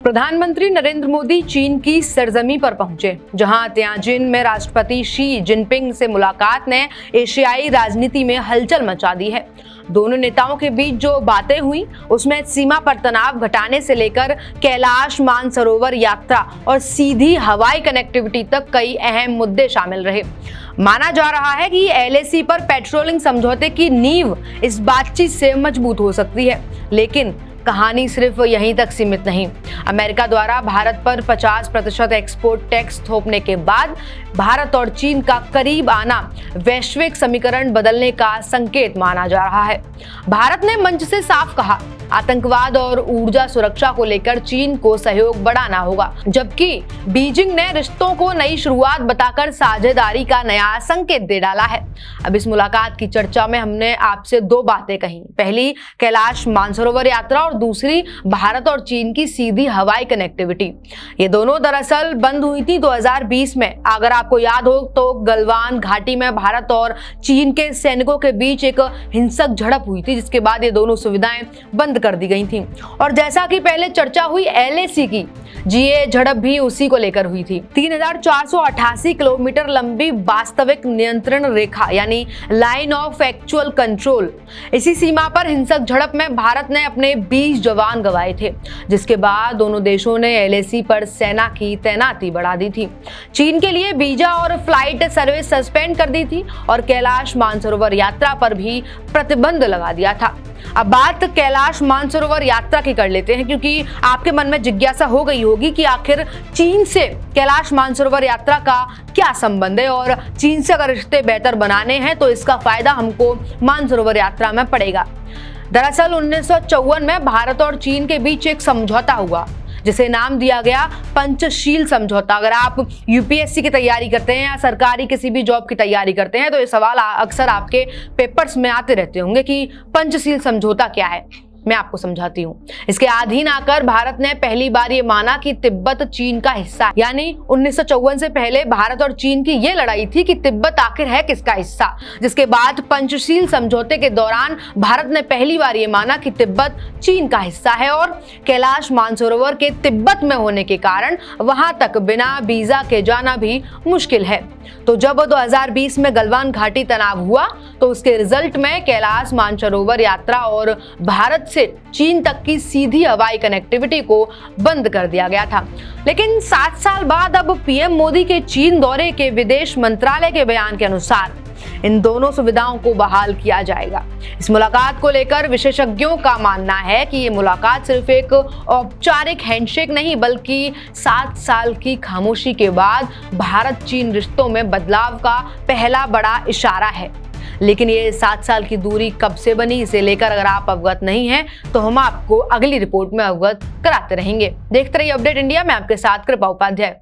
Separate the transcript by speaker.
Speaker 1: प्रधानमंत्री नरेंद्र मोदी चीन की सरजमी पर पहुंचे, जहां तियानजिन में राष्ट्रपति शी जिनपिंग से मुलाकात ने एशियाई राजनीति में हलचल मचा दी है। दोनों नेताओं के बीच जो बातें हुई उसमें सीमा पर तनाव घटाने से लेकर कैलाश मानसरोवर यात्रा और सीधी हवाई कनेक्टिविटी तक कई अहम मुद्दे शामिल रहे। माना जा रहा है कि LAC पर पेट्रोलिंग समझौते की नींव इस बातचीत से मजबूत हो सकती है, लेकिन कहानी सिर्फ यहीं तक सीमित नहीं। अमेरिका द्वारा भारत पर 50% एक्सपोर्ट टैक्स थोपने के बाद भारत और चीन का करीब आना वैश्विक समीकरण बदलने का संकेत माना जा रहा है। भारत ने मंच से साफ कहा, आतंकवाद और ऊर्जा सुरक्षा को लेकर चीन को सहयोग बढ़ाना होगा, जबकि बीजिंग ने रिश्तों को नई शुरुआत बताकर साझेदारी का नया संकेत दे डाला है। अब इस मुलाकात की चर्चा में हमने आपसे दो बातें कही। पहली, कैलाश मानसरोवर यात्रा और दूसरी, भारत और चीन की सीधी हवाई कनेक्टिविटी। ये दोनों दरअसल बंद हुई थी 2020 में। अगर आपको याद हो तो गलवान घाटी में भारत और चीन के सैनिकों के बीच एक हिंसक झड़प हुई थी, जिसके बाद ये दोनों सुविधाएं बंद कर दी गई थी। और जैसा कि पहले चर्चा हुई LAC की, ये झड़प भी उसी को लेकर हुई थी। 3488 किलोमीटर लंबी वास्तविक नियंत्रण रेखा यानी लाइन ऑफ एक्चुअल कंट्रोल, इसी सीमा पर हिंसक झड़प में भारत ने अपने 20 जवान गंवाए थे, जिसके बाद दोनों देशों ने LAC पर सेना की तैनाती बढ़ा दी थी। चीन के लिए वीजा और फ्लाइट सर्विस सस्पेंड कर दी थी और कैलाश मानसरोवर यात्रा पर भी प्रतिबंध लगा दिया था। अब बात कैलाश मानसरोवर यात्रा की कर लेते हैं, क्योंकि आपके मन में जिज्ञासा हो गई होगी कि आखिर चीन से कैलाश मानसरोवर यात्रा का क्या संबंध है और चीन से अगर रिश्ते बेहतर बनाने हैं तो इसका फायदा हमको मानसरोवर यात्रा में पड़ेगा। दरअसल 1954 में भारत और चीन के बीच एक समझौता हुआ, जिसे नाम दिया गया पंचशील समझौता। अगर आप UPSC की तैयारी करते हैं या सरकारी किसी भी जॉब की तैयारी करते हैं तो ये सवाल अक्सर आपके पेपर्स में आते रहते होंगे कि पंचशील समझौता क्या है। मैं आपको समझाती हूँ। इसके अधीन आकर भारत ने पहली बार ये माना कि तिब्बत चीन का हिस्सा है। यानी 1954 से पहले भारत और चीन की ये लड़ाई थी कि तिब्बत आखिर है किसका हिस्सा। जिसके बाद पंचशील समझौते के दौरान भारत ने पहली बार ये माना कि तिब्बत चीन का हिस्सा है और कैलाश मानसरोवर के तिब्बत में होने के कारण वहां तक बिना वीजा के जाना भी मुश्किल है। तो जब 2020 में गलवान घाटी तनाव हुआ तो उसके रिजल्ट में कैलाश मानसरोवर यात्रा और भारत से चीन तक की सीधी हवाई कनेक्टिविटी को बंद कर दिया गया था। लेकिन 7 साल बाद अब PM मोदी के चीन दौरे के विदेश मंत्रालय के बयान के अनुसार इन दोनों सुविधाओं को बहाल किया जाएगा। इस मुलाकात को लेकर विशेषज्ञों का मानना है कि ये मुलाकात सिर्फ एक औपचारिक हैंडशेक नहीं, बल्कि 7 साल की खामोशी के बाद भारत चीन रिश्तों में बदलाव का पहला बड़ा इशारा है। लेकिन ये 7 साल की दूरी कब से बनी, इसे लेकर अगर आप अवगत नहीं हैं तो हम आपको अगली रिपोर्ट में अवगत कराते रहेंगे। देखते रहिए अपडेट इंडिया में आपके साथ कृपा उपाध्याय।